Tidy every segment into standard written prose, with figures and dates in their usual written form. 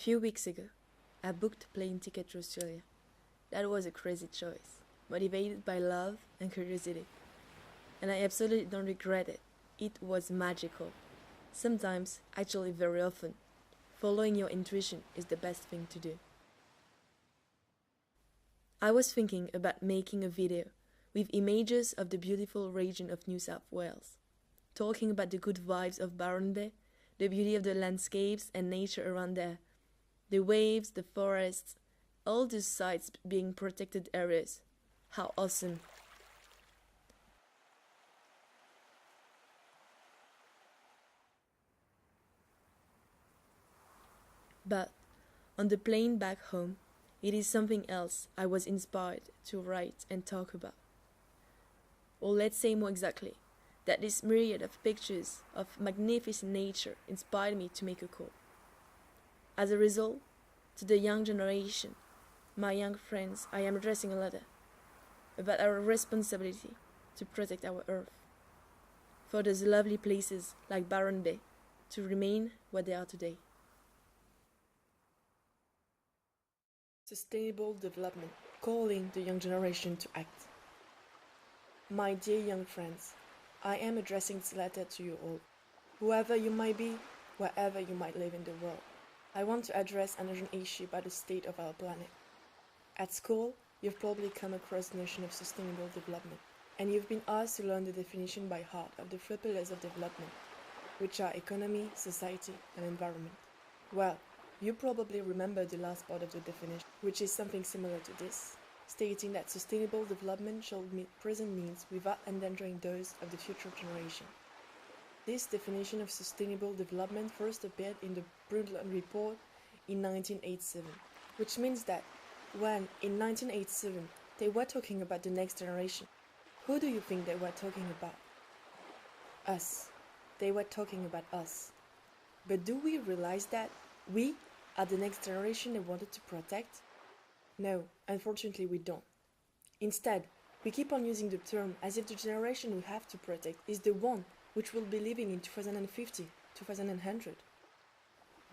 few weeks ago, I booked a plane ticket to Australia. That was a crazy choice, motivated by love and curiosity. And I absolutely don't regret it. It was magical. Sometimes, actually very often, following your intuition is the best thing to do. I was thinking about making a video with images of the beautiful region of New South Wales, talking about the good vibes of Byron Bay, the beauty of the landscapes and nature around there, the waves, the forests, all these sites being protected areas. How awesome! But on the plane back home, it is something else I was inspired to write and talk about. Or let's say more exactly, that this myriad of pictures of magnificent nature inspired me to make a call. As a result, to the young generation, my young friends, I am addressing a letter about our responsibility to protect our earth, for those lovely places like Byron Bay to remain what they are today. Sustainable development, calling the young generation to act. My dear young friends, I am addressing this letter to you all, whoever you might be, wherever you might live in the world. I want to address an urgent issue about the state of our planet. At school, you've probably come across the notion of sustainable development, and you've been asked to learn the definition by heart of the 3 pillars of development, which are economy, society, and environment. Well, you probably remember the last part of the definition, which is something similar to this, stating that sustainable development should meet present needs without endangering those of the future generation. This definition of sustainable development first appeared in the Brundtland Report in 1987, which means that when, in 1987, they were talking about the next generation, who do you think they were talking about? Us. They were talking about us. But do we realize that we are the next generation they wanted to protect? No, unfortunately we don't. Instead, we keep on using the term as if the generation we have to protect is the one which will be living in 2050, 2100.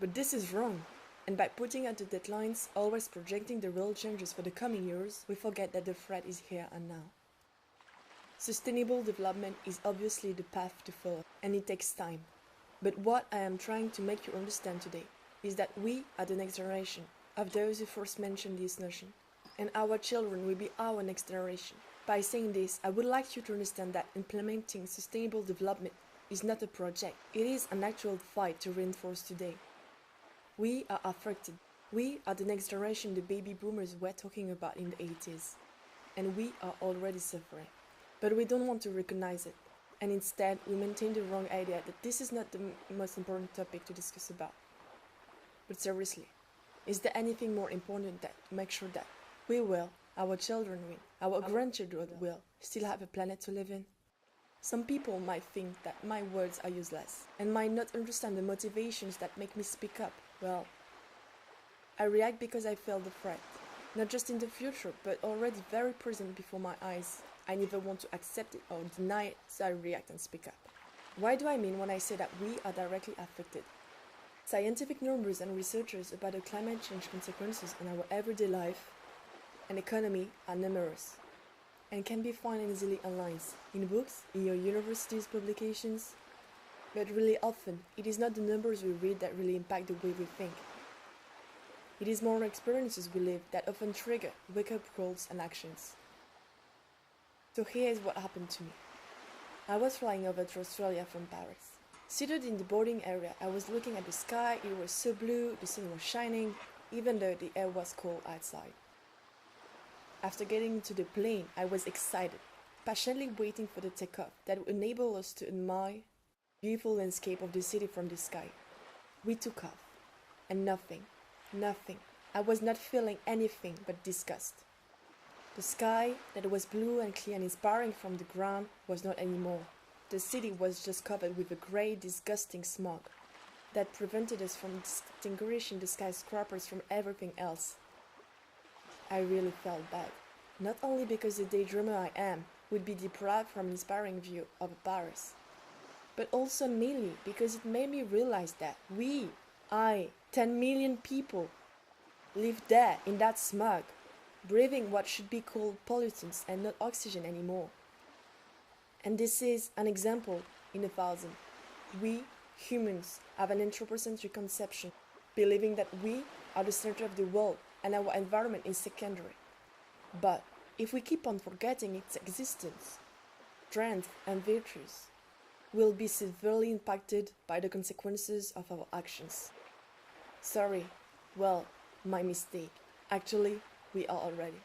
But this is wrong, and by putting out the deadlines, always projecting the real changes for the coming years, we forget that the threat is here and now. Sustainable development is obviously the path to follow, and it takes time. But what I am trying to make you understand today is that we are the next generation of those who first mentioned this notion, and our children will be our next generation. By saying this, I would like you to understand that implementing sustainable development is not a project, it is an actual fight to reinforce today. We are affected. We are the next generation the baby boomers were talking about in the 80s, and we are already suffering. But we don't want to recognize it, and instead we maintain the wrong idea that this is not the most important topic to discuss about. But seriously, is there anything more important than to make sure that we will, our children will, our grandchildren will, still have a planet to live in? Some people might think that my words are useless, and might not understand the motivations that make me speak up. Well, I react because I feel the threat, not just in the future, but already very present before my eyes. I neither want to accept it or deny it, so I react and speak up. Why do I mean when I say that we are directly affected? Scientific numbers and researchers about the climate change consequences on our everyday life and economy are numerous, and can be found easily online, in books, in your university's publications. But really often, it is not the numbers we read that really impact the way we think. It is more experiences we live that often trigger wake-up calls and actions. So here is what happened to me. I was flying over to Australia from Paris. Seated in the boarding area, I was looking at the sky. It was so blue, the sun was shining, even though the air was cold outside. After getting into the plane, I was excited, patiently waiting for the takeoff that would enable us to admire the beautiful landscape of the city from the sky. We took off, and nothing. I was not feeling anything but disgust. The sky, that was blue and clear and inspiring from the ground, was not anymore. The city was just covered with a grey, disgusting smog that prevented us from distinguishing the skyscrapers from everything else. I really felt bad, not only because the daydreamer I am would be deprived from an inspiring view of Paris, but also mainly because it made me realize that I 10 million people live there in that smog, breathing what should be called pollutants and not oxygen anymore. And this is an example in 1,000. We, humans, have an anthropocentric conception, believing that we are the center of the world and our environment is secondary. But if we keep on forgetting its existence, strength and virtues, we'll be severely impacted by the consequences of our actions. Sorry, well, my mistake. Actually, we are already.